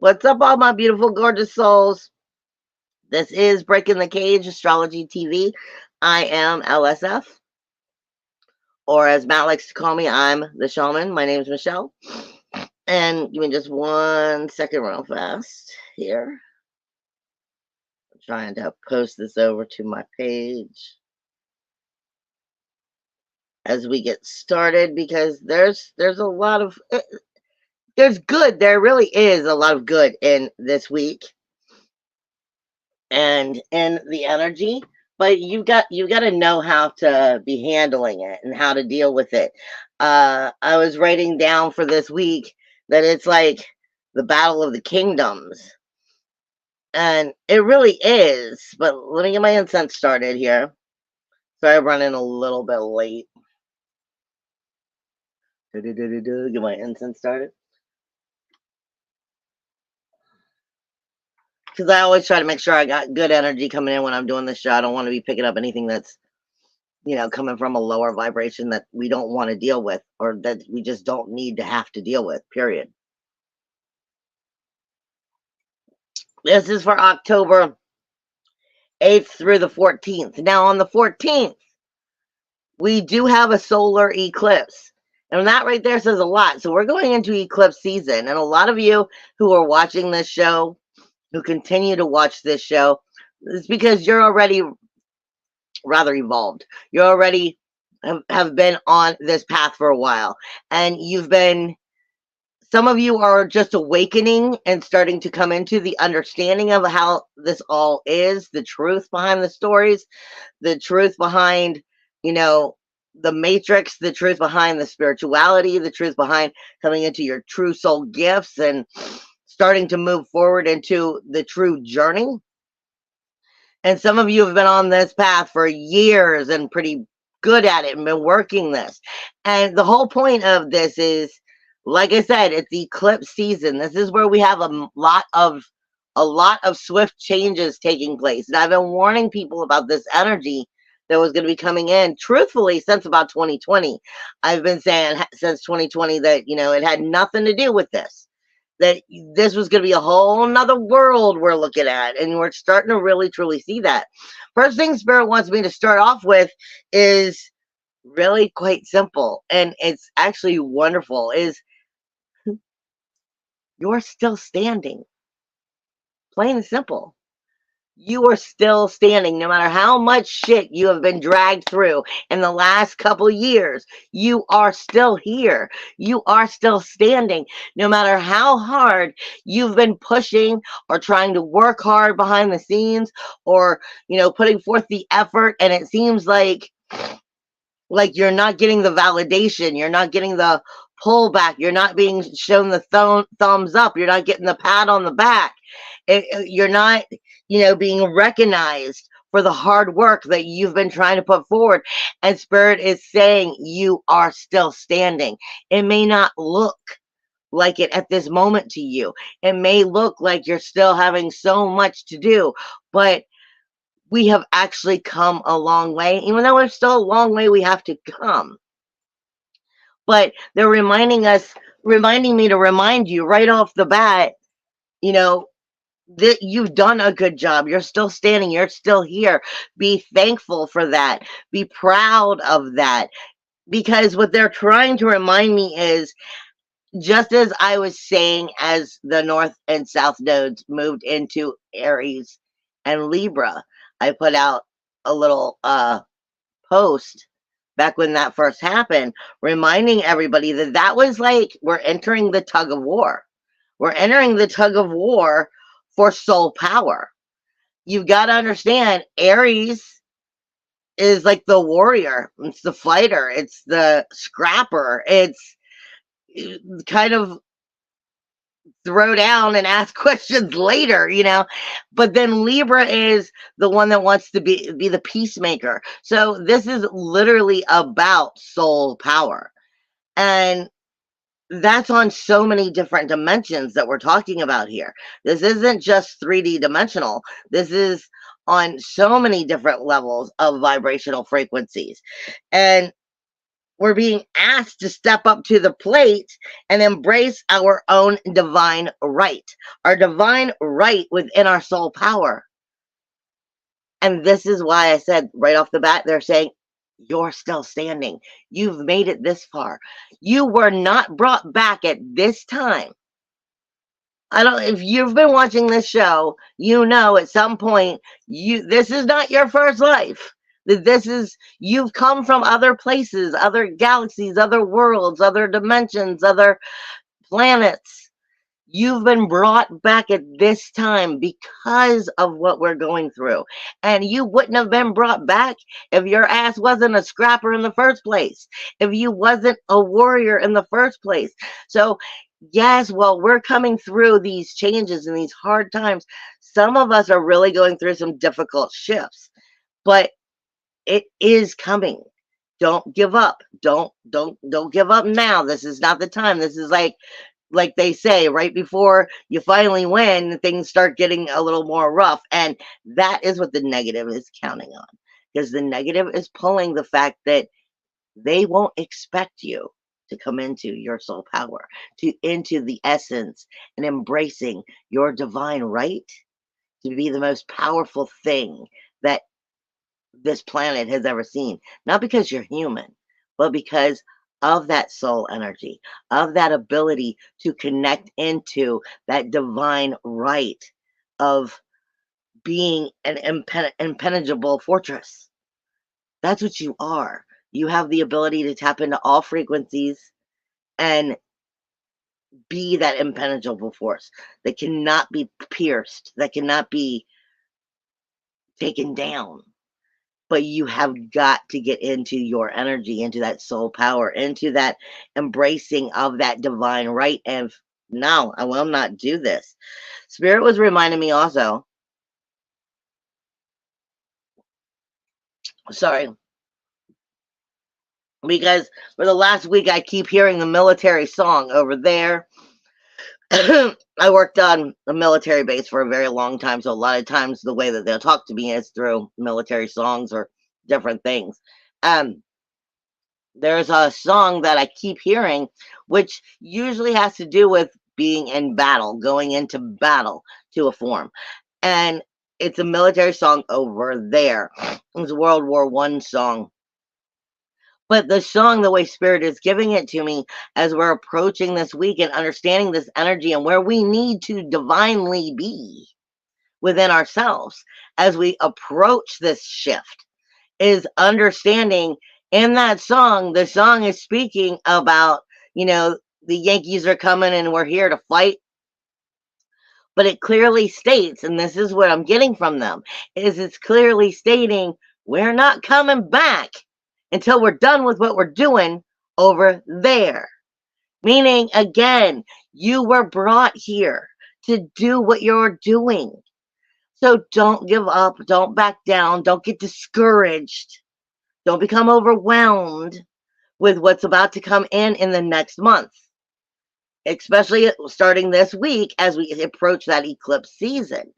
What's up, all my beautiful, gorgeous souls? This is Breaking the Cage, Astrology TV. I am LSF, or as Matt likes to call me, I'm the Shaman. My name is Michelle. And give me just 1 second real fast here. I'm trying to post this over to my page as we get started, because there's a lot of there's good. There really is a lot of good in this week and in the energy, but you got to know how to be handling it and how to deal with it. I was writing down for this week that it's like the battle of the kingdoms, and it really is. But let me get my incense started here. Sorry, I'm running a little bit late. Get my incense started. Because I always try to make sure I got good energy coming in when I'm doing this show. I don't want to be picking up anything that's, coming from a lower vibration that we don't want to deal with, or that we just don't need to have to deal with, period. This is for October 8th through the 14th. Now, on the 14th, we do have a solar eclipse. And that right there says a lot. So we're going into eclipse season. And a lot of you who are watching this show, who continue to watch this show, it's because you're already rather evolved. You already have been on this path for a while. And some of you are just awakening and starting to come into the understanding of how this all is, the truth behind the stories, the truth behind, the matrix, the truth behind the spirituality, the truth behind coming into your true soul gifts and starting to move forward into the true journey. And some of you have been on this path for years and pretty good at it and been working this. And the whole point of this is, like I said, it's eclipse season. This is where we have a lot of swift changes taking place. And I've been warning people about this energy that was going to be coming in, truthfully, since about 2020. I've been saying since 2020 that, it had nothing to do with this, that this was going to be a whole nother world we're looking at. And we're starting to really, truly see that. First thing Spirit wants me to start off with is really quite simple. And it's actually wonderful, is you're still standing. Plain and simple. You are still standing. No matter how much shit you have been dragged through in the last couple years, you are still here. You are still standing. No matter how hard you've been pushing or trying to work hard behind the scenes, or, putting forth the effort, and it seems like you're not getting the validation, you're not getting the pullback, you're not being shown the thumbs up, you're not getting the pat on the back. You're not, being recognized for the hard work that you've been trying to put forward. And Spirit is saying you are still standing. It may not look like it at this moment to you. It may look like you're still having so much to do, but we have actually come a long way. Even though there's still a long way we have to come. But they're reminding me to remind you right off the bat, that you've done a good job. You're still standing. You're still here. Be thankful for that. Be proud of that. Because what they're trying to remind me is, just as I was saying, as the North and South nodes moved into Aries and Libra, I put out a little post back when that first happened, reminding everybody that was like, we're entering the tug of war. We're entering the tug of war for soul power. You've got to understand, Aries is like the warrior. It's the fighter. It's the scrapper. It's kind of throw down and ask questions later, but then Libra is the one that wants to be the peacemaker. So this is literally about soul power. And that's on so many different dimensions that we're talking about here. This isn't just 3D dimensional. This is on so many different levels of vibrational frequencies. And we're being asked to step up to the plate and embrace our own divine right, our divine right within our soul power. And this is why I said right off the bat, they're saying, you're still standing. You've made it this far. You were not brought back at this time. I don't, if you've been watching this show, you know at some point, this is not your first life. This is, you've come from other places, other galaxies, other worlds, other dimensions, other planets. You've been brought back at this time because of what we're going through. And you wouldn't have been brought back if your ass wasn't a scrapper in the first place, if you wasn't a warrior in the first place. So, yes, while we're coming through these changes and these hard times, some of us are really going through some difficult shifts, but it is coming. Don't give up. Don't give up now. This is not the time. This is like they say, right before you finally win, things start getting a little more rough. And that is what the negative is counting on. Because the negative is pulling the fact that they won't expect you to come into your soul power, into the essence and embracing your divine right to be the most powerful thing that this planet has ever seen. Not because you're human, but because of that soul energy, of that ability to connect into that divine right of being an impenetrable fortress. That's what you are. You have the ability to tap into all frequencies and be that impenetrable force that cannot be pierced, that cannot be taken down. But you have got to get into your energy, into that soul power, into that embracing of that divine right. And no, I will not do this. Spirit was reminding me also, sorry, because for the last week I keep hearing the military song over there. I worked on a military base for a very long time, so a lot of times the way that they'll talk to me is through military songs or different things. There's a song that I keep hearing, which usually has to do with being in battle, going into battle to a form. And it's a military song over there. It's a World War One song. But the song, the way Spirit is giving it to me as we're approaching this week and understanding this energy and where we need to divinely be within ourselves as we approach this shift, is understanding in that song, the song is speaking about, the Yankees are coming and we're here to fight. But it clearly states, and this is what I'm getting from them, is it's clearly stating we're not coming back until we're done with what we're doing over there. Meaning, again, you were brought here to do what you're doing. So don't give up, don't back down, don't get discouraged. Don't become overwhelmed with what's about to come in the next month, especially starting this week as we approach that eclipse season,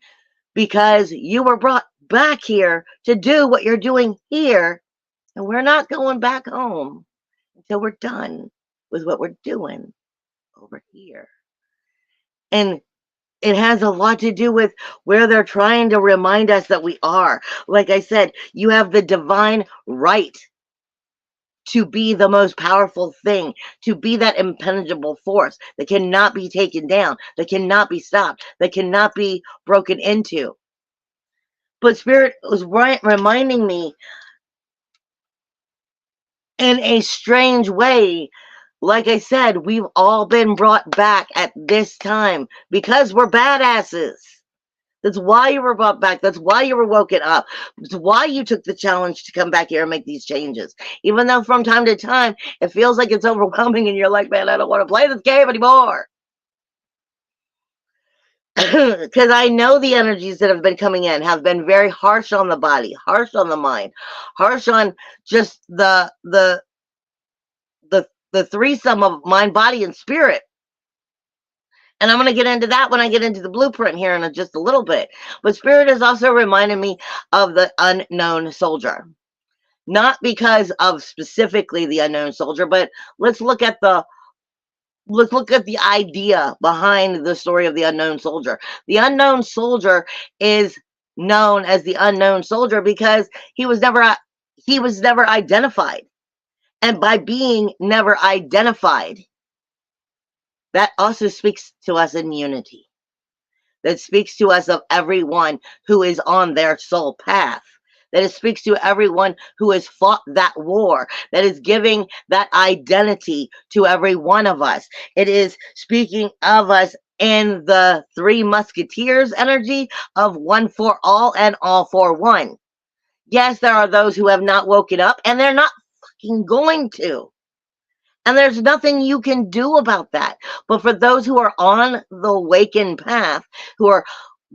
because you were brought back here to do what you're doing here, and we're not going back home until we're done with what we're doing over here. And it has a lot to do with where they're trying to remind us that we are. Like I said, you have the divine right to be the most powerful thing, to be that impenetrable force that cannot be taken down, that cannot be stopped, that cannot be broken into. But Spirit was reminding me in a strange way. Like I said, we've all been brought back at this time because we're badasses. That's why you were brought back. That's why you were woken up. That's why you took the challenge to come back here and make these changes. Even though from time to time, it feels like it's overwhelming and you're like, man, I don't want to play this game anymore. Because I know the energies that have been coming in have been very harsh on the body, harsh on the mind, harsh on just the threesome of mind, body, and spirit. And I'm going to get into that when I get into the blueprint here in just a little bit. But Spirit is also reminding me of the unknown soldier. Not because of specifically the unknown soldier, but let's look at the idea behind the story of the unknown soldier. The unknown soldier is known as the unknown soldier because he was never identified. And by being never identified, that also speaks to us in unity. That speaks to us of everyone who is on their soul path. That it speaks to everyone who has fought that war. That is giving that identity to every one of us. It is speaking of us in the Three Musketeers energy of one for all and all for one. Yes, there are those who have not woken up, and they're not fucking going to. And there's nothing you can do about that. But for those who are on the awakened path, who are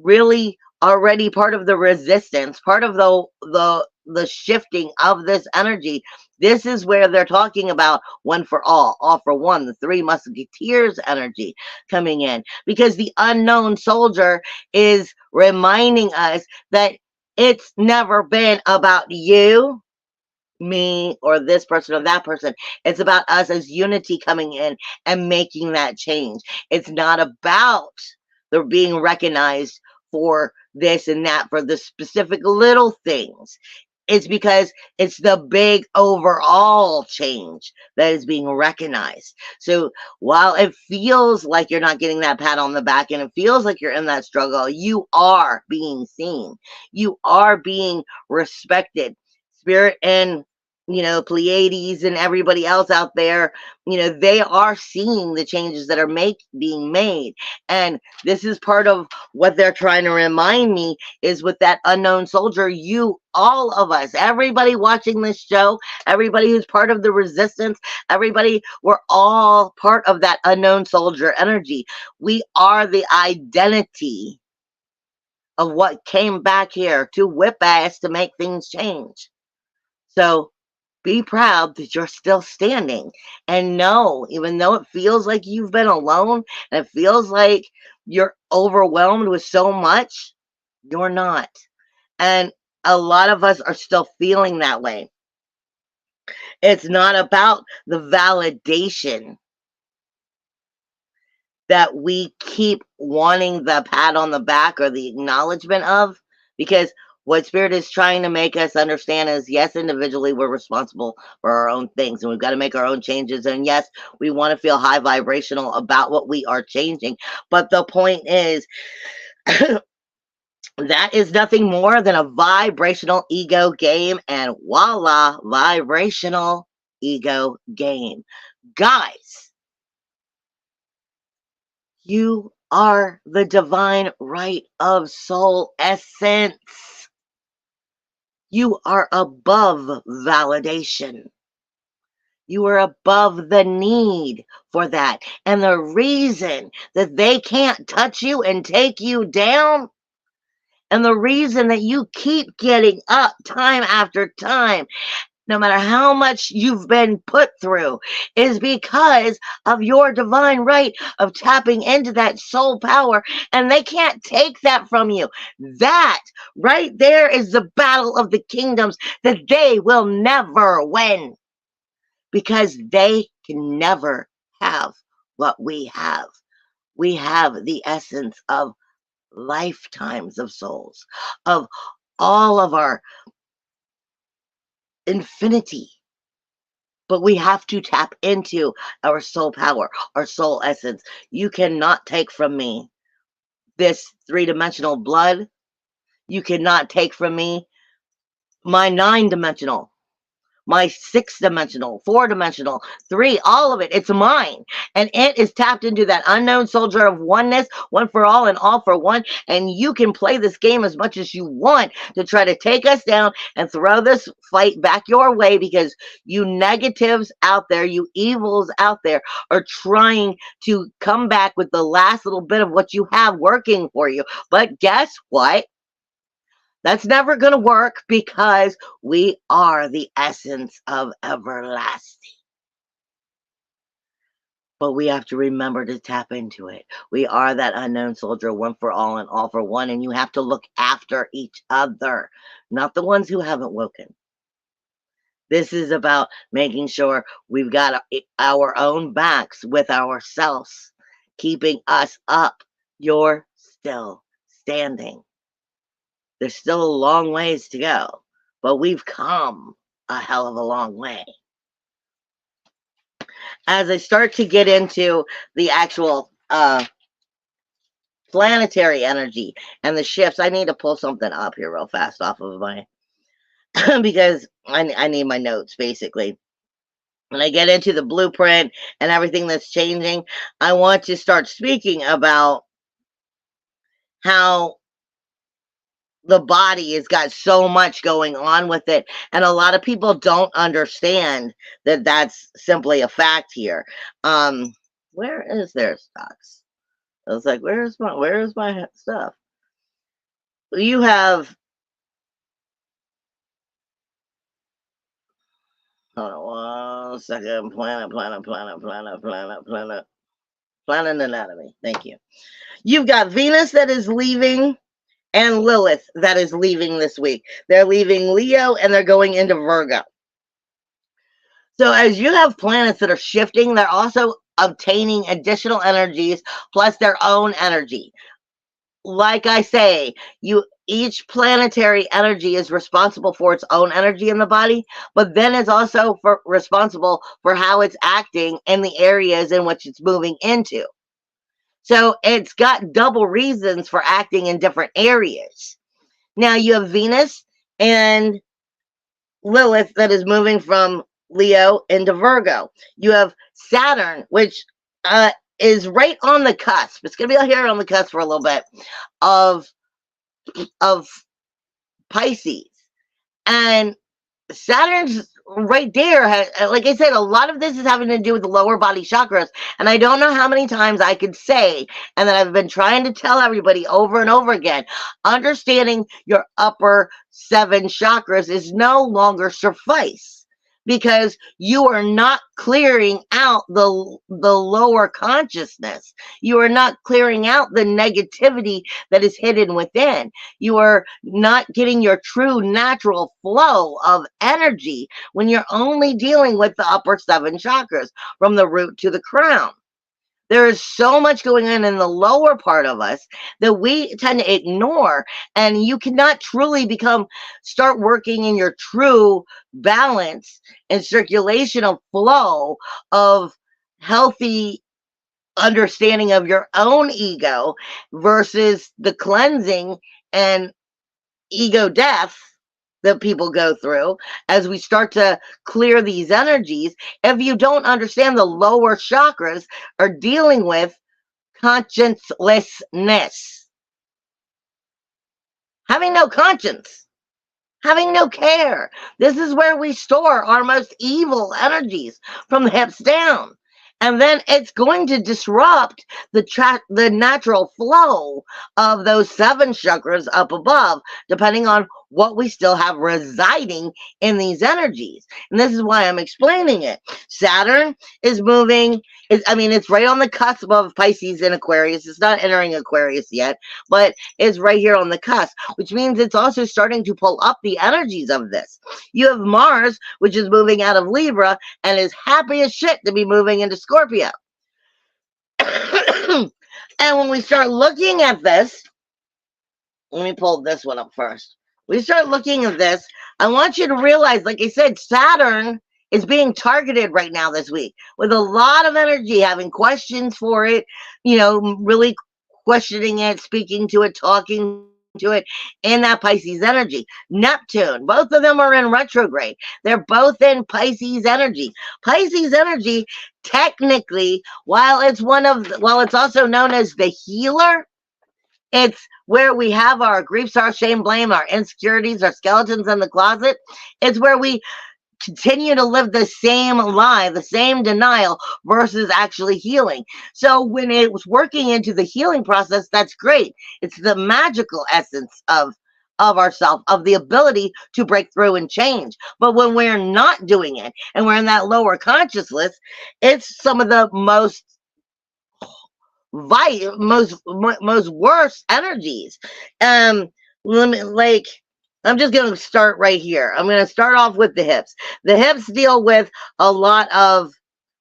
really already part of the resistance, part of the shifting of this energy, this is where they're talking about one for all for one, the Three Musketeers energy coming in. Because the unknown soldier is reminding us that it's never been about you, me, or this person or that person. It's about us as unity coming in and making that change. It's not about the being recognized for this and that, for the specific little things. It's because it's the big overall change that is being recognized. So while it feels like you're not getting that pat on the back and it feels like you're in that struggle, you are being seen. You are being respected. Spirit and Pleiades and everybody else out there, they are seeing the changes that are being made. And this is part of what they're trying to remind me is with that unknown soldier, all of us, everybody watching this show, everybody who's part of the resistance, everybody, we're all part of that unknown soldier energy. We are the identity of what came back here to whip ass to make things change. So be proud that you're still standing, and know, even though it feels like you've been alone and it feels like you're overwhelmed with so much, you're not. And a lot of us are still feeling that way. It's not about the validation that we keep wanting the pat on the back or the acknowledgement of, because what Spirit is trying to make us understand is, yes, individually we're responsible for our own things and we've got to make our own changes. And yes, we want to feel high vibrational about what we are changing. But the point is, that is nothing more than a vibrational ego game. And voila, vibrational ego game. Guys, you are the divine right of soul essence. You are above validation. You are above the need for that. And the reason that they can't touch you and take you down, and the reason that you keep getting up time after time, no matter how much you've been put through, is because of your divine right of tapping into that soul power, and they can't take that from you. That right there is the battle of the kingdoms that they will never win, because they can never have what we have. We have the essence of lifetimes of souls, of all of our infinity. But we have to tap into our soul power, our soul essence. You cannot take from me this three-dimensional blood. You cannot take from me my nine-dimensional, my six-dimensional, four-dimensional, three, all of it. It's mine. And it is tapped into that unknown soldier of oneness, one for all and all for one. And you can play this game as much as you want to try to take us down and throw this fight back your way, because you negatives out there, you evils out there, are trying to come back with the last little bit of what you have working for you. But guess what? That's never going to work, because we are the essence of everlasting. But we have to remember to tap into it. We are that unknown soldier, one for all and all for one. And you have to look after each other, not the ones who haven't woken. This is about making sure we've got our own backs with ourselves, keeping us up. You're still standing. There's still a long ways to go, but we've come a hell of a long way. As I start to get into the actual planetary energy and the shifts, I need to pull something up here real fast off of my because I need my notes basically. When I get into the blueprint and everything that's changing, I want to start speaking about how the body has got so much going on with it, and a lot of people don't understand that that's simply a fact here. Where is their stocks? I was like, where's my stuff? You have, hold on 1 second. Planet anatomy. Thank you. You've got Venus that is leaving and Lilith that is leaving this week. They're leaving Leo and they're going into Virgo. So as you have planets that are shifting, they're also obtaining additional energies plus their own energy. Like I say, each planetary energy is responsible for its own energy in the body, but then is also responsible for how it's acting in the areas in which it's moving into. So it's got double reasons for acting in different areas. Now you have Venus and Lilith that is moving from Leo into Virgo. You have Saturn, which is right on the cusp. It's going to be here on the cusp for a little bit of Pisces. And Saturn's right there. Like I said, a lot of this is having to do with the lower body chakras. And I don't know how many times I could say, and that I've been trying to tell everybody over and over again, understanding your upper 7 chakras is no longer suffice. Because you are not clearing out the lower consciousness. You are not clearing out the negativity that is hidden within. You are not getting your true natural flow of energy when you're only dealing with the upper 7 chakras from the root to the crown. There is so much going on in the lower part of us that we tend to ignore, and you cannot truly start working in your true balance and circulation of flow of healthy understanding of your own ego versus the cleansing and ego death that people go through as we start to clear these energies. If you don't understand, the lower chakras are dealing with consciencelessness, having no conscience, having no care. This is where we store our most evil energies from the hips down. And then it's going to disrupt the natural flow of those 7 chakras up above, depending on what we still have residing in these energies. And this is why I'm explaining it. Saturn is moving. It's right on the cusp of Pisces and Aquarius. It's not entering Aquarius yet, but it's right here on the cusp, which means it's also starting to pull up the energies of this. You have Mars, which is moving out of Libra and is happy as shit to be moving into Scorpio. And when we start looking at this, let me pull this one up first. We start looking at this, I want you to realize, like I said, Saturn is being targeted right now this week with a lot of energy, having questions for it, really questioning it, speaking to it, talking to it in that Pisces energy. Neptune, both of them are in retrograde. They're both in Pisces energy. Pisces energy, technically, while it's also known as the healer, it's where we have our griefs, our shame, blame, our insecurities, our skeletons in the closet. It's where we continue to live the same lie, the same denial versus actually healing. So when it was working into the healing process, that's great. It's the magical essence of ourself, of the ability to break through and change. But when we're not doing it and we're in that lower consciousness, it's some of the most worst energies. I'm just going to start right here. I'm going to start off with the hips. The hips deal with a lot of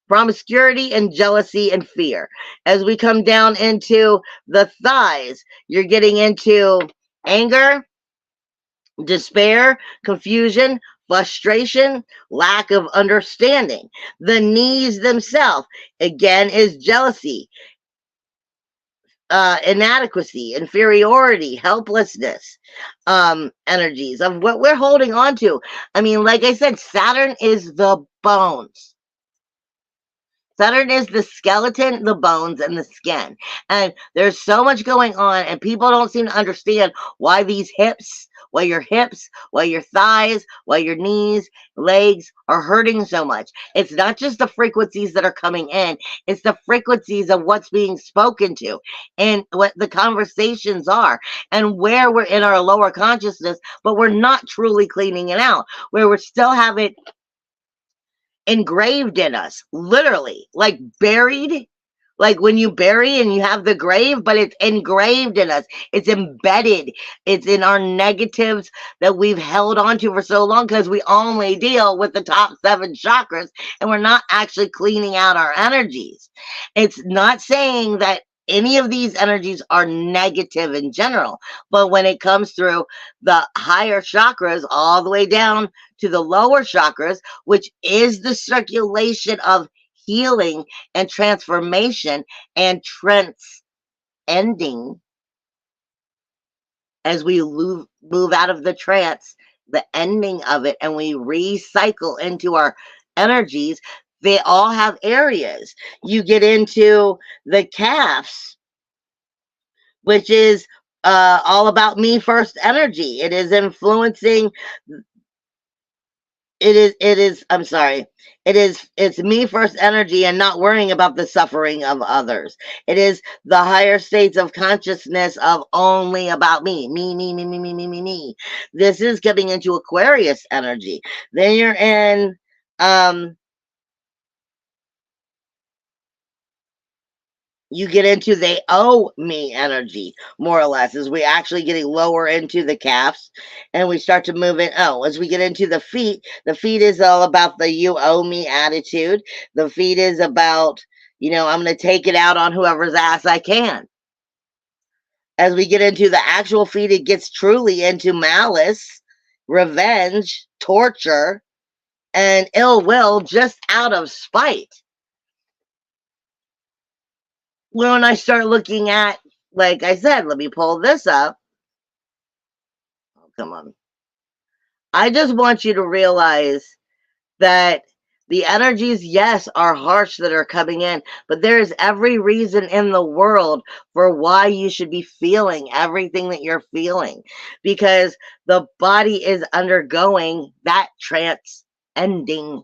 promiscuity and jealousy and fear. As we come down into the thighs, you're getting into anger, despair, confusion, frustration, lack of understanding. The knees themselves, again, is jealousy, inadequacy, inferiority, helplessness, energies of what we're holding on to. I mean, like I said, Saturn is the bones. Saturn is the skeleton, the bones, and the skin. And there's so much going on, and people don't seem to understand why these hips, why your hips, why your thighs, why your knees, legs are hurting so much. It's not just the frequencies that are coming in, it's the frequencies of what's being spoken to and what the conversations are and where we're in our lower consciousness, but we're not truly cleaning it out, where we still have it engraved in us, literally, like buried, like when you bury and you have the grave, but it's engraved in us. It's embedded. It's in our negatives that we've held on to for so long because we only deal with the top 7 chakras and we're not actually cleaning out our energies. It's not saying that any of these energies are negative in general, but when it comes through the higher chakras all the way down to the lower chakras, which is the circulation of healing and transformation and ending, as we move out of the trance, the ending of it, and we recycle into our energies. They all have areas. You get into the calves, which is all about me first energy. It is influencing. I'm sorry. It's me first energy and not worrying about the suffering of others. It is the higher states of consciousness of only about me. Me. This is getting into Aquarius energy. Then you're in you get into they owe me energy, more or less, as we actually getting lower into the calves and we start to move in. Oh, as we get into the feet is all about the you owe me attitude. The feet is about, I'm going to take it out on whoever's ass I can. As we get into the actual feet, it gets truly into malice, revenge, torture, and ill will just out of spite. When I start looking at, like I said, let me pull this up. Oh, come on. I just want you to realize that the energies, yes, are harsh that are coming in, but there is every reason in the world for why you should be feeling everything that you're feeling, because the body is undergoing that trans-ending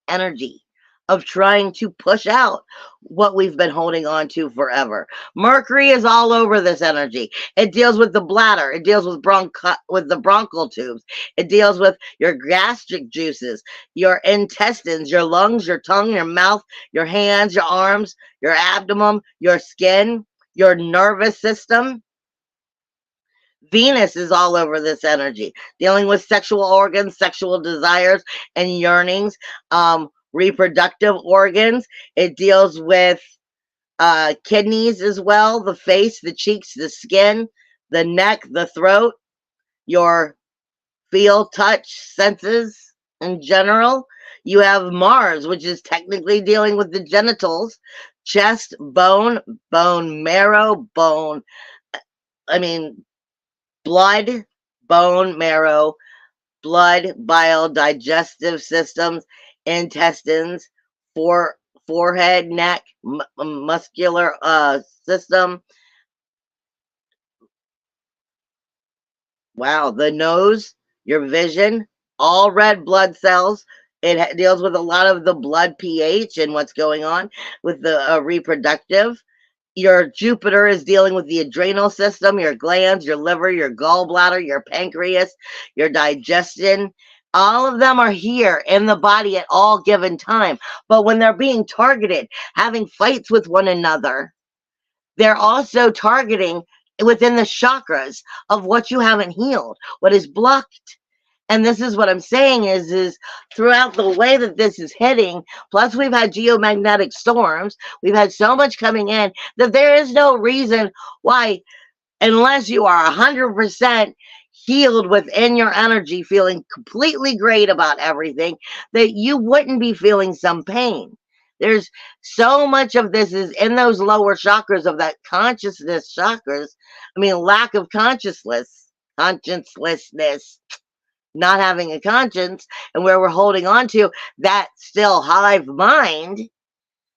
energy of trying to push out what we've been holding on to forever. Mercury is all over this energy. It deals with the bladder. It deals with the bronchial tubes. It deals with your gastric juices, your intestines, your lungs, your tongue, your mouth, your hands, your arms, your abdomen, your skin, your nervous system. Venus is all over this energy, dealing with sexual organs, sexual desires, and yearnings. Reproductive organs. It deals with kidneys as well, the face, the cheeks, the skin, the neck, the throat, your feel, touch, senses in general. You have Mars, which is technically dealing with the genitals, chest, bone marrow, blood, bone marrow, blood, bile, digestive systems, intestines, forehead, neck, muscular system. Wow, the nose, your vision, all red blood cells. It deals with a lot of the blood pH and what's going on with the reproductive. Your Jupiter is dealing with the adrenal system, your glands, your liver, your gallbladder, your pancreas, your digestion. All of them are here in the body at all given time. But when they're being targeted, having fights with one another, they're also targeting within the chakras of what you haven't healed, what is blocked. And this is what I'm saying is throughout the way that this is heading, plus we've had geomagnetic storms, we've had so much coming in that there is no reason why, unless you are 100% healed within your energy, feeling completely great about everything, that you wouldn't be feeling some pain. There's so much of this is in those lower chakras of that consciousness chakras. I mean, lack of consciousness, not having a conscience, and where we're holding on to that still hive mind,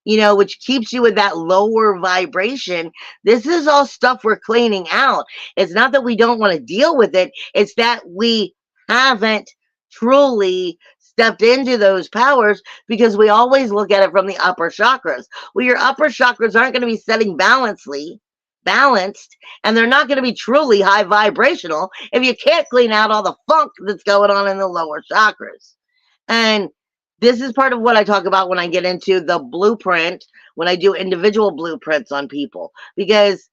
which keeps you with that lower vibration. This is all stuff we're cleaning out. It's not that we don't want to deal with it. It's that we haven't truly stepped into those powers because we always look at it from the upper chakras. Well, your upper chakras aren't going to be setting balanced, and they're not going to be truly high vibrational if you can't clean out all the funk that's going on in the lower chakras. And this is part of what I talk about when I get into the blueprint, when I do individual blueprints on people, because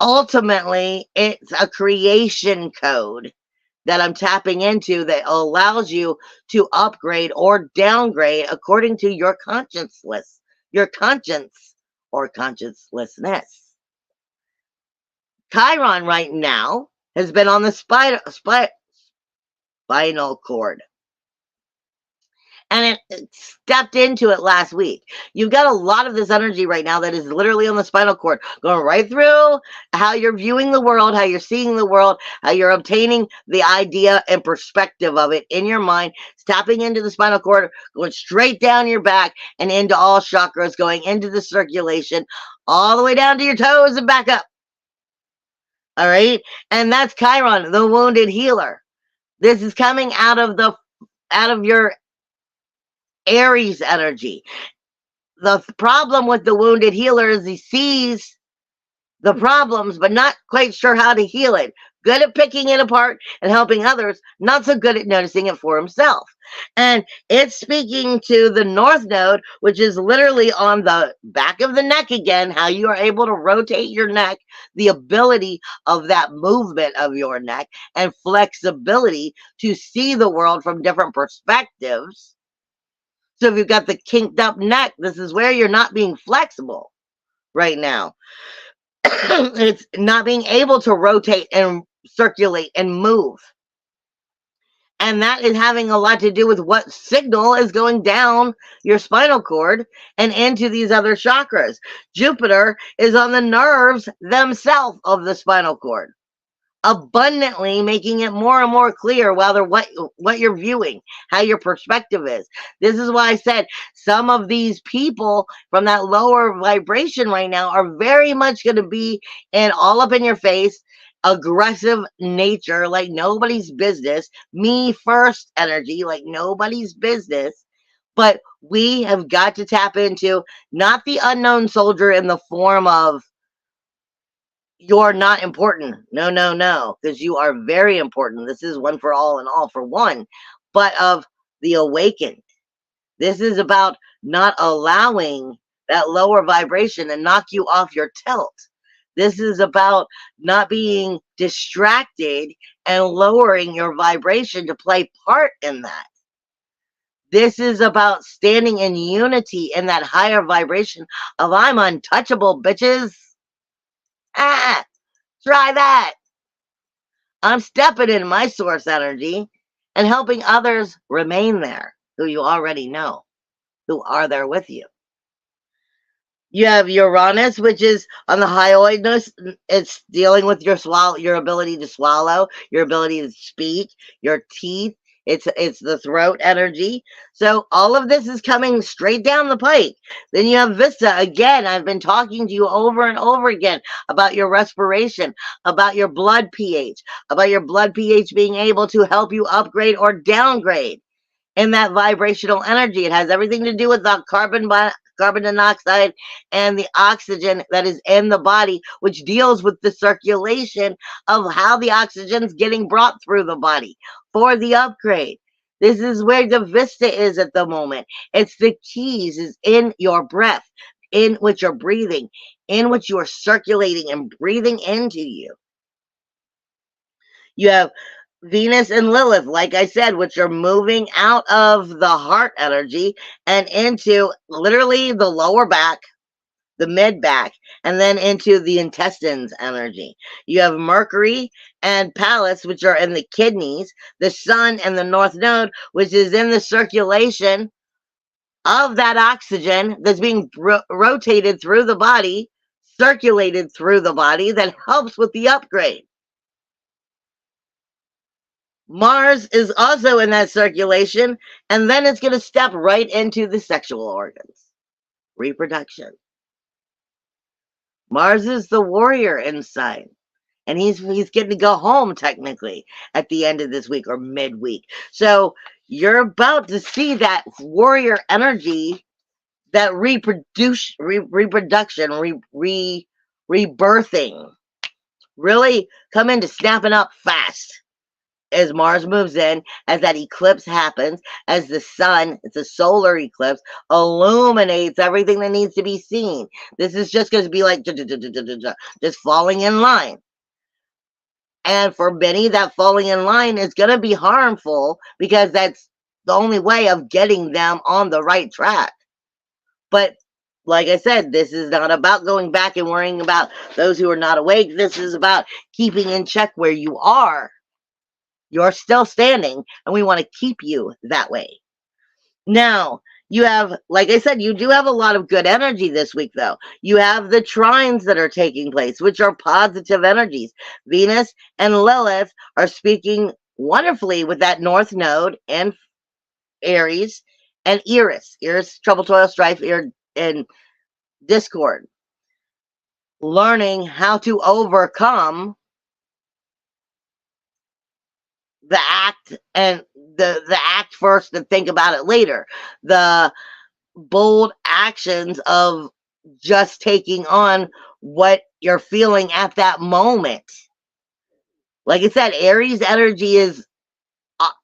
ultimately it's a creation code that I'm tapping into that allows you to upgrade or downgrade according to your conscience or consciencelessness. Chiron right now has been on the spinal cord. And it stepped into it last week. You've got a lot of this energy right now that is literally on the spinal cord, going right through how you're viewing the world, how you're seeing the world, how you're obtaining the idea and perspective of it in your mind. It's tapping into the spinal cord, going straight down your back and into all chakras, going into the circulation, all the way down to your toes and back up. All right? And that's Chiron, the wounded healer. This is coming out of your Aries energy. The problem with the wounded healer is he sees the problems, but not quite sure how to heal it. Good at picking it apart and helping others, not so good at noticing it for himself. And it's speaking to the North Node, which is literally on the back of the neck again, how you are able to rotate your neck, the ability of that movement of your neck, and flexibility to see the world from different perspectives. So if you've got the kinked up neck, this is where you're not being flexible right now. It's not being able to rotate and circulate and move. And that is having a lot to do with what signal is going down your spinal cord and into these other chakras. Jupiter is on the nerves themselves of the spinal cord, abundantly making it more and more clear whether what you're viewing, how your perspective is. This is why I said some of these people from that lower vibration right now are very much going to be all up in your face, aggressive nature, like nobody's business, me first energy, like nobody's business. But we have got to tap into not the unknown soldier in the form of you're not important. No, because you are very important. This is one for all and all for one, but of the awakened. This is about not allowing that lower vibration to knock you off your tilt. This is about not being distracted and lowering your vibration to play part in that. This is about standing in unity in that higher vibration of I'm untouchable, bitches. Try that. I'm stepping in my source energy and helping others remain there who you already know, who are there with you. You have Uranus, which is on the hyoidness. It's dealing with your ability to swallow, your ability to speak, your teeth. It's the throat energy. So all of this is coming straight down the pike. Then you have Vista. Again, I've been talking to you over and over again about your respiration, about your blood pH, about your blood pH being able to help you upgrade or downgrade in that vibrational energy. It has everything to do with the carbon dioxide and the oxygen that is in the body, which deals with the circulation of how the oxygen is getting brought through the body for the upgrade. This is where the Vista is at the moment. It's the keys is in your breath. in which you're breathing, in which you are circulating and breathing into you. You have Venus and Lilith, like I said, which are moving out of the heart energy and into literally the lower back, the mid back, and then into the intestines energy. You have Mercury and Pallas, which are in the kidneys, the Sun and the North Node, which is in the circulation of that oxygen that's being rotated through the body, circulated through the body, that helps with the upgrade. Mars is also in that circulation, and then it's going to step right into the sexual organs, reproduction. Mars is the warrior inside, and he's getting to go home technically at the end of this week or midweek. So you're about to see that warrior energy, that reproduction, rebirthing, really come into snapping up fast as Mars moves in, as that eclipse happens, as the sun, it's a solar eclipse, illuminates everything that needs to be seen. This is just going to be like just falling in line. And for many, that falling in line is going to be harmful, because that's the only way of getting them on the right track. But like I said, this is not about going back and worrying about those who are not awake. This is about keeping in check where you are. You're still standing, and we want to keep you that way. Now, you have, like I said, you do have a lot of good energy this week, though. You have the trines that are taking place, which are positive energies. Venus and Lilith are speaking wonderfully with that North Node and Aries and Eris. Eris, trouble, toil, strife, and discord. Learning how to overcome the act, and the act first and think about it later. The bold actions of just taking on what you're feeling at that moment. Like I said, Aries energy is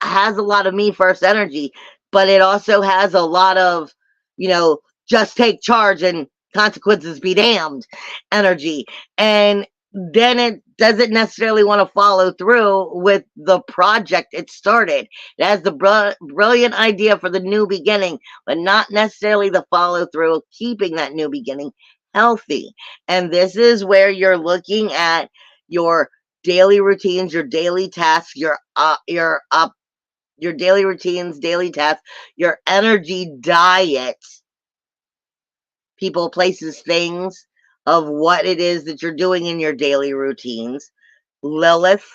has a lot of me first energy, but it also has a lot of, just take charge and consequences be damned energy. And then it doesn't necessarily want to follow through with the project it started. It has the brilliant idea for the new beginning, but not necessarily the follow through of keeping that new beginning healthy. And this is where you're looking at your daily routines, your daily tasks, your daily routines, daily tasks, your energy diet, people, places, things, of what it is that you're doing in your daily routines. Lilith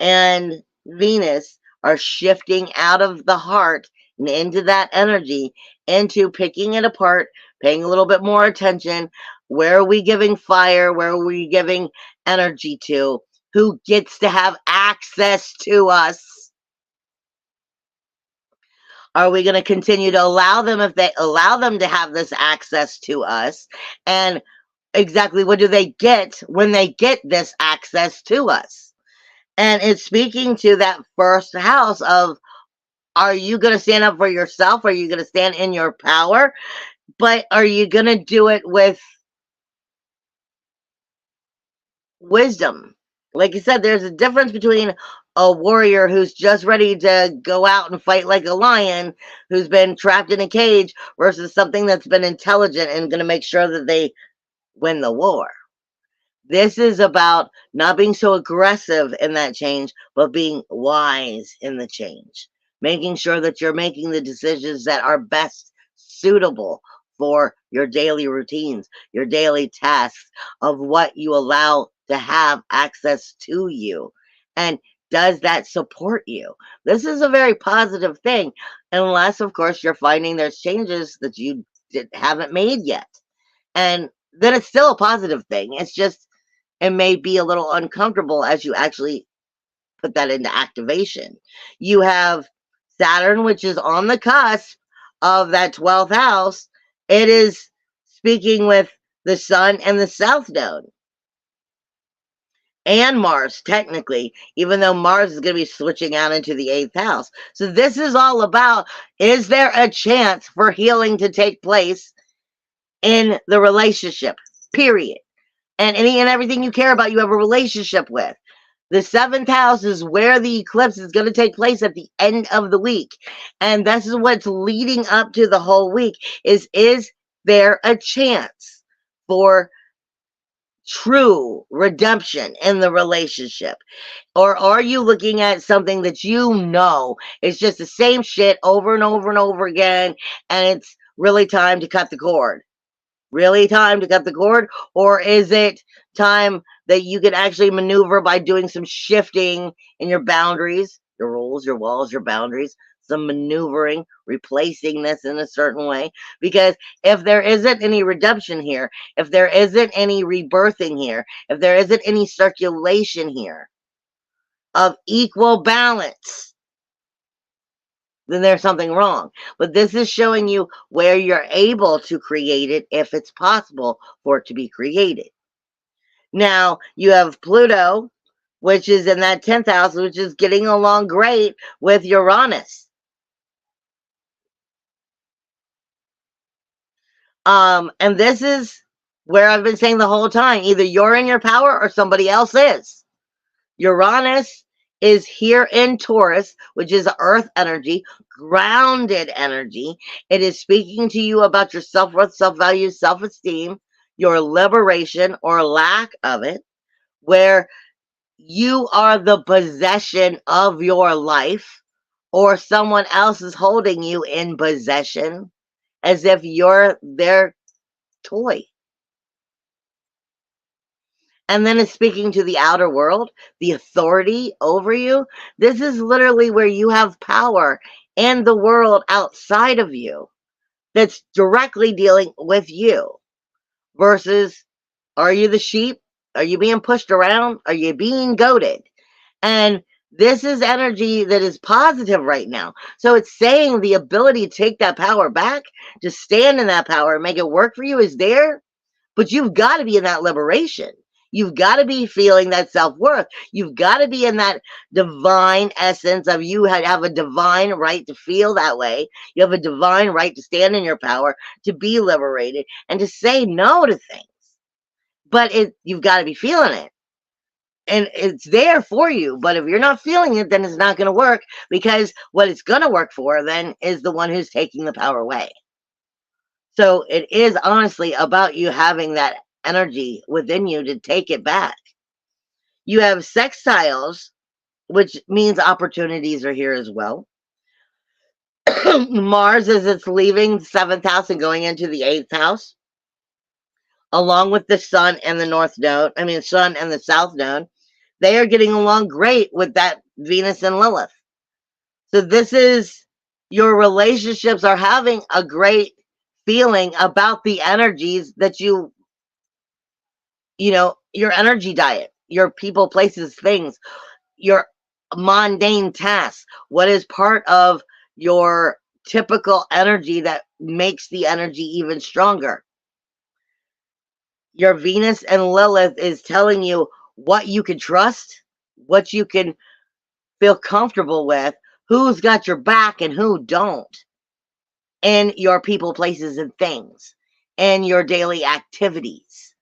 and Venus are shifting out of the heart and into that energy, into picking it apart, paying a little bit more attention. Where are we giving fire? Where are we giving energy to? Who gets to have access to us? Are we going to continue to allow them, if they allow them to have this access to us? And exactly what do they get when they get this access to us? And it's speaking to that first house of, are you going to stand up for yourself? Are you going to stand in your power? But are you going to do it with wisdom? Like I said, there's a difference between a warrior who's just ready to go out and fight like a lion, who's been trapped in a cage, versus something that's been intelligent and going to make sure that they win the war. This is about not being so aggressive in that change, but being wise in the change. Making sure that you're making the decisions that are best suitable for your daily routines, your daily tasks, of what you allow to have access to you. And does that support you? This is a very positive thing, unless, of course, you're finding there's changes that you haven't made yet. And then it's still a positive thing. It's just, it may be a little uncomfortable as you actually put that into activation. You have Saturn, which is on the cusp of that 12th house. It is speaking with the Sun and the South Node. And Mars, technically, even though Mars is going to be switching out into the 8th house. So this is all about, is there a chance for healing to take place in the relationship, period. And any and everything you care about, you have a relationship with. The 7th house is where the eclipse is going to take place at the end of the week. And this is what's leading up to the whole week is there a chance for true redemption in the relationship? Or are you looking at something that you know is just the same shit over and over and over again, and it's really time to cut the cord? Really time to cut the cord? Or is it time that you can actually maneuver by doing some shifting in your boundaries, your rules, your walls, your boundaries, some maneuvering, replacing this in a certain way? Because if there isn't any redemption here, if there isn't any rebirthing here, if there isn't any circulation here of equal balance, then there's something wrong. But this is showing you where you're able to create it if it's possible for it to be created. Now, you have Pluto, which is in that 10th house, which is getting along great with Uranus. And this is where I've been saying the whole time, either you're in your power or somebody else is. Uranus is here in Taurus, which is earth energy, grounded energy. It is speaking to you about your self-worth, self-value, self-esteem, your liberation or lack of it, where you are the possession of your life or someone else is holding you in possession as if you're their toy. And then it's speaking to the outer world, the authority over you. This is literally where you have power in the world outside of you that's directly dealing with you. Versus, are you the sheep? Are you being pushed around? Are you being goaded? And this is energy that is positive right now. So it's saying the ability to take that power back, to stand in that power and make it work for you is there. But you've got to be in that liberation. You've got to be feeling that self-worth. You've got to be in that divine essence of you have a divine right to feel that way. You have a divine right to stand in your power, to be liberated, and to say no to things. But you've got to be feeling it. And it's there for you. But if you're not feeling it, then it's not going to work, because what it's going to work for then is the one who's taking the power away. So it is honestly about you having that energy within you to take it back. You have sextiles, which means opportunities are here as well. Mars, as it's leaving the 7th house and going into the 8th house, along with the sun and the north node, sun and the south node, they are getting along great with that Venus and Lilith. So this is, your relationships are having a great feeling about the energies that your energy diet, your people, places, things, your mundane tasks, what is part of your typical energy that makes the energy even stronger. Your Venus and Lilith is telling you what you can trust, what you can feel comfortable with, who's got your back and who don't, in your people, places, and things, and your daily activities.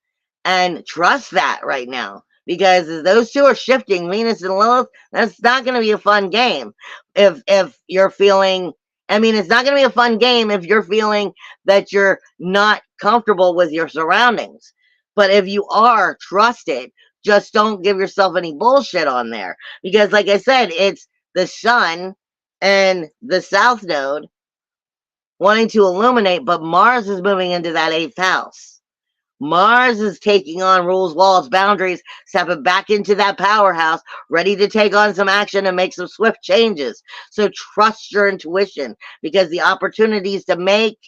And trust that right now, because as those two are shifting, Venus and Lilith, that's not going to be a fun game. If you're feeling, it's not going to be a fun game if you're feeling that you're not comfortable with your surroundings. But if you are, trust it. Just don't give yourself any bullshit on there. Because like I said, it's the sun and the south node wanting to illuminate, but Mars is moving into that 8th house. Mars is taking on rules, walls, boundaries, stepping back into that powerhouse, ready to take on some action and make some swift changes. So trust your intuition, because the opportunities to make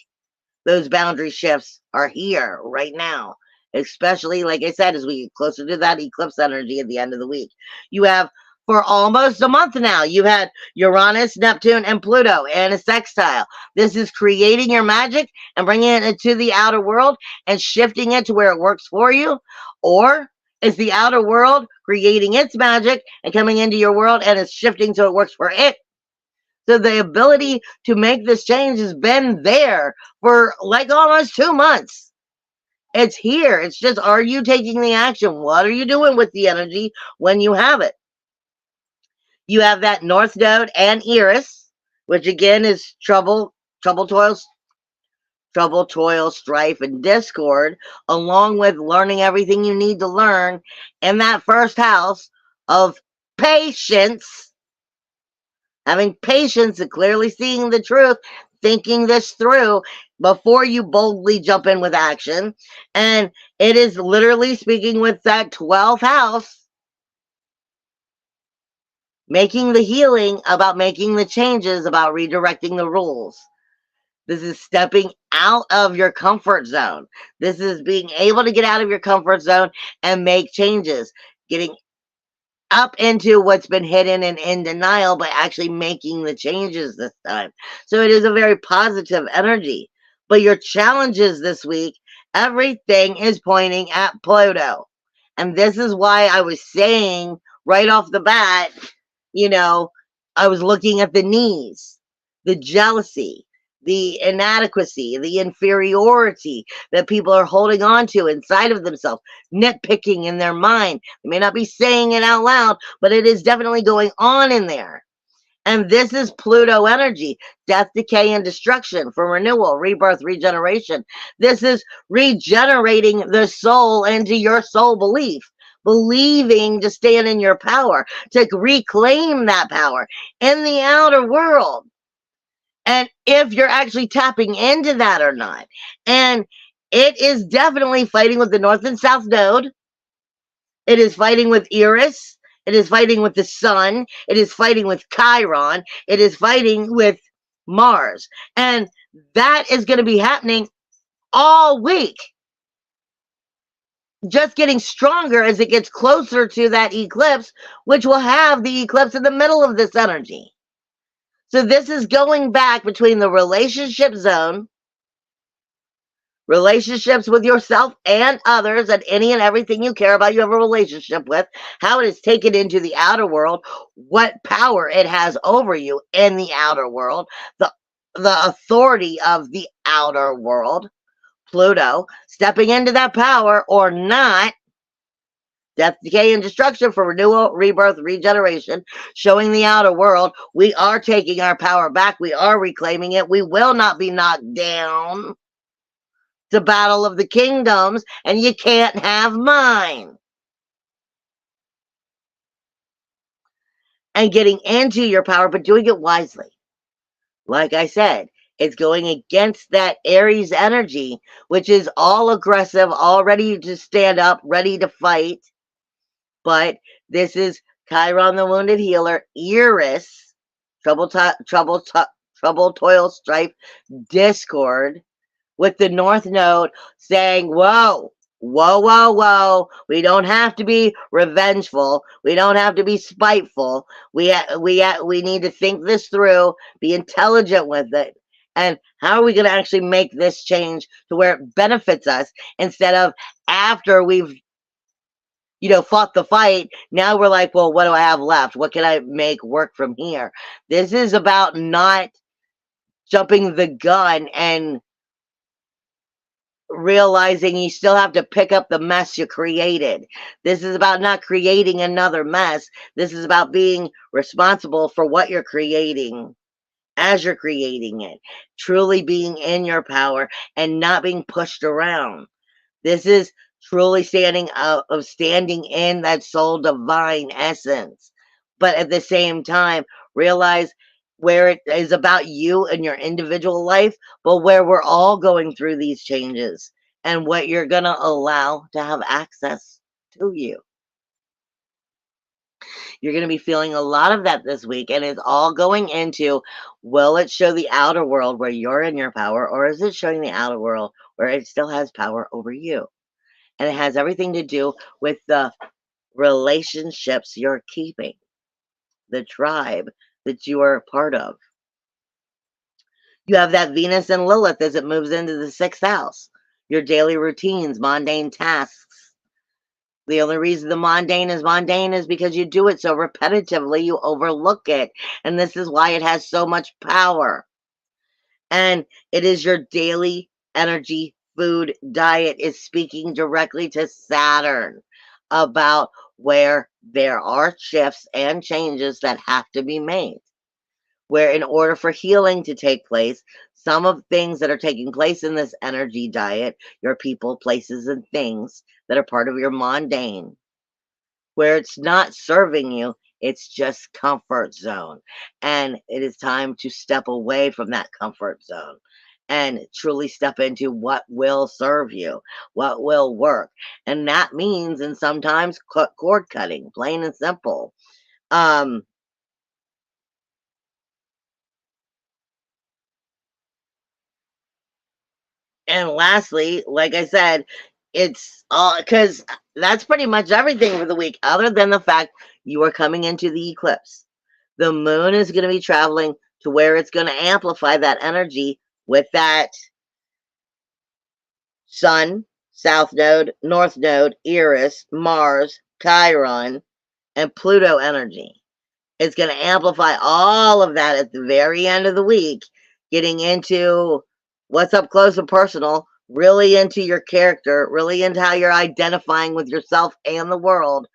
those boundary shifts are here right now. Especially, like I said, as we get closer to that eclipse energy at the end of the week. You have, for almost a month now, you've had Uranus, Neptune, and Pluto and a sextile. This is creating your magic and bringing it into the outer world and shifting it to where it works for you. Or is the outer world creating its magic and coming into your world and it's shifting so it works for it? So the ability to make this change has been there for like almost 2 months. It's here. It's just, are you taking the action? What are you doing with the energy when you have it? You have that North Node and Eris, which again is trouble, toil, strife, and discord, along with learning everything you need to learn in that first house of patience. Having patience and clearly seeing the truth, thinking this through before you boldly jump in with action. And it is literally speaking with that 12th house, making the healing, about making the changes, about redirecting the rules. This is stepping out of your comfort zone. This is being able to get out of your comfort zone and make changes, getting up into what's been hidden and in denial, but actually making the changes this time. So it is a very positive energy. But your challenges this week, everything is pointing at Pluto. And this is why I was saying right off the bat, you know, I was looking at the knees, the jealousy, the inadequacy, the inferiority that people are holding on to inside of themselves, nitpicking in their mind. They may not be saying it out loud, but it is definitely going on in there. And this is Pluto energy, death, decay, and destruction, for renewal, rebirth, regeneration. This is regenerating the soul into your soul belief, believing to stand in your power, to reclaim that power in the outer world. And if you're actually tapping into that or not. And it is definitely fighting with the North and South Node. It is fighting with Eris. It is fighting with the Sun. It is fighting with Chiron. It is fighting with Mars. And that is going to be happening all week. Just getting stronger as it gets closer to that eclipse, which will have the eclipse in the middle of this energy. So this is going back between the relationship zone, relationships with yourself and others, and any and everything you care about, you have a relationship with, how it is taken into the outer world, what power it has over you in the outer world, the authority of the outer world, Pluto, stepping into that power or not, death, decay, and destruction for renewal, rebirth, regeneration, showing the outer world we are taking our power back, we are reclaiming it, we will not be knocked down. The battle of the kingdoms, and you can't have mine. And getting into your power, but doing it wisely. Like I said, it's going against that Aries energy, which is all aggressive, all ready to stand up, ready to fight. But this is Chiron, the wounded healer, Eris, trouble, toil, strife, discord, with the North Node saying, whoa, whoa, whoa, whoa. We don't have to be revengeful. We don't have to be spiteful. We need to think this through, be intelligent with it. And how are we going to actually make this change to where it benefits us, instead of after we've fought the fight, now we're like, well, what do I have left? What can I make work from here? This is about not jumping the gun and realizing you still have to pick up the mess you created. This is about not creating another mess. This is about being responsible for what you're creating as you're creating it, truly being in your power and not being pushed around. This is truly standing in that soul divine essence, but at the same time realize where it is about you and your individual life, but where we're all going through these changes and what you're going to allow to have access to you. You're going to be feeling a lot of that this week, and it's all going into, will it show the outer world where you're in your power, or is it showing the outer world where it still has power over you? And it has everything to do with the relationships you're keeping, the tribe that you are a part of. You have that Venus and Lilith as it moves into the 6th house. Your daily routines, mundane tasks. The only reason the mundane is because you do it so repetitively, you overlook it. And this is why it has so much power. And it is your daily energy food diet is speaking directly to Saturn about where there are shifts and changes that have to be made. Where, in order for healing to take place, some of things that are taking place in this energy diet, your people, places, and things that are part of your mundane, where it's not serving you, it's just comfort zone. And it is time to step away from that comfort zone and truly step into what will serve you, what will work. And that means, and sometimes cord cutting, plain and simple. Um, and lastly, like I said, it's all because that's pretty much everything for the week, other than the fact you are coming into the eclipse. The moon is going to be traveling to where it's going to amplify that energy with that sun, south node, north node, Eris, Mars, Chiron, and Pluto energy. It's going to amplify all of that at the very end of the week, getting into what's up close and personal, really into your character, really into how you're identifying with yourself and the world,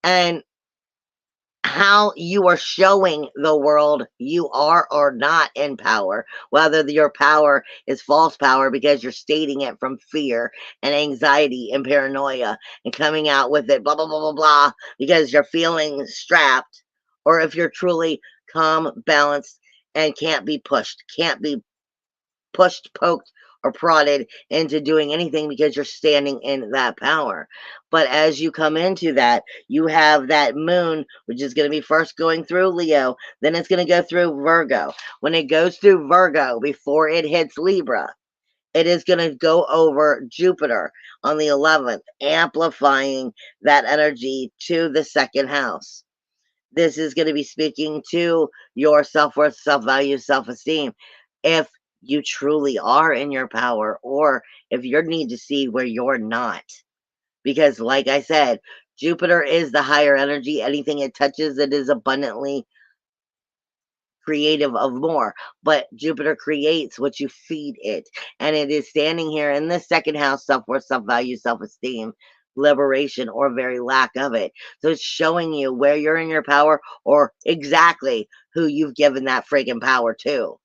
and how you are showing the world you are or not in power, whether your power is false power because you're stating it from fear and anxiety and paranoia and coming out with it, blah, blah, blah, blah, blah, because you're feeling strapped, or if you're truly calm, balanced, and can't be pushed, can't be pushed, poked, or prodded into doing anything because you're standing in that power. But as you come into that, you have that moon, which is going to be first going through Leo, then it's going to go through Virgo. When it goes through Virgo, before it hits Libra, it is going to go over Jupiter on the 11th, amplifying that energy to the second house. This is going to be speaking to your self-worth, self-value, self-esteem. If you truly are in your power, or if you need to see where you're not. Because, like I said, Jupiter is the higher energy. Anything it touches, it is abundantly creative of more. But Jupiter creates what you feed it. And it is standing here in the second house, self-worth, self-value, self-esteem, liberation, or very lack of it. So it's showing you where you're in your power, or exactly who you've given that freaking power to.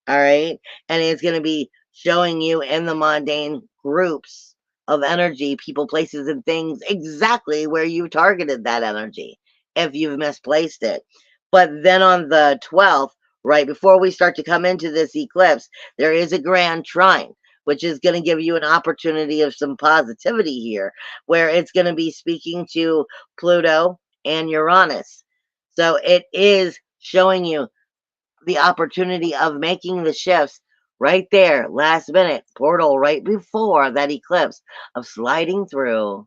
All right. And it's going to be showing you in the mundane groups of energy, people, places, and things, exactly where you targeted that energy if you've misplaced it. But then on the 12th, right before we start to come into this eclipse, there is a grand trine, which is going to give you an opportunity of some positivity here, where it's going to be speaking to Pluto and Uranus. So it is showing you the opportunity of making the shifts right there, last minute portal, right before that eclipse, of sliding through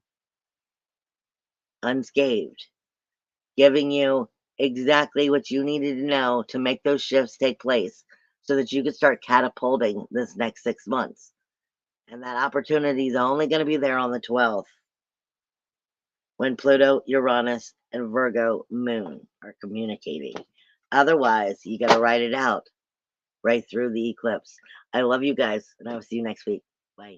unscathed, giving you exactly what you needed to know to make those shifts take place so that you could start catapulting this next 6 months. And that opportunity is only going to be there on the 12th, when Pluto, Uranus, and Virgo moon are communicating. Otherwise, you got to write it out right through the eclipse. I love you guys, and I will see you next week. Bye.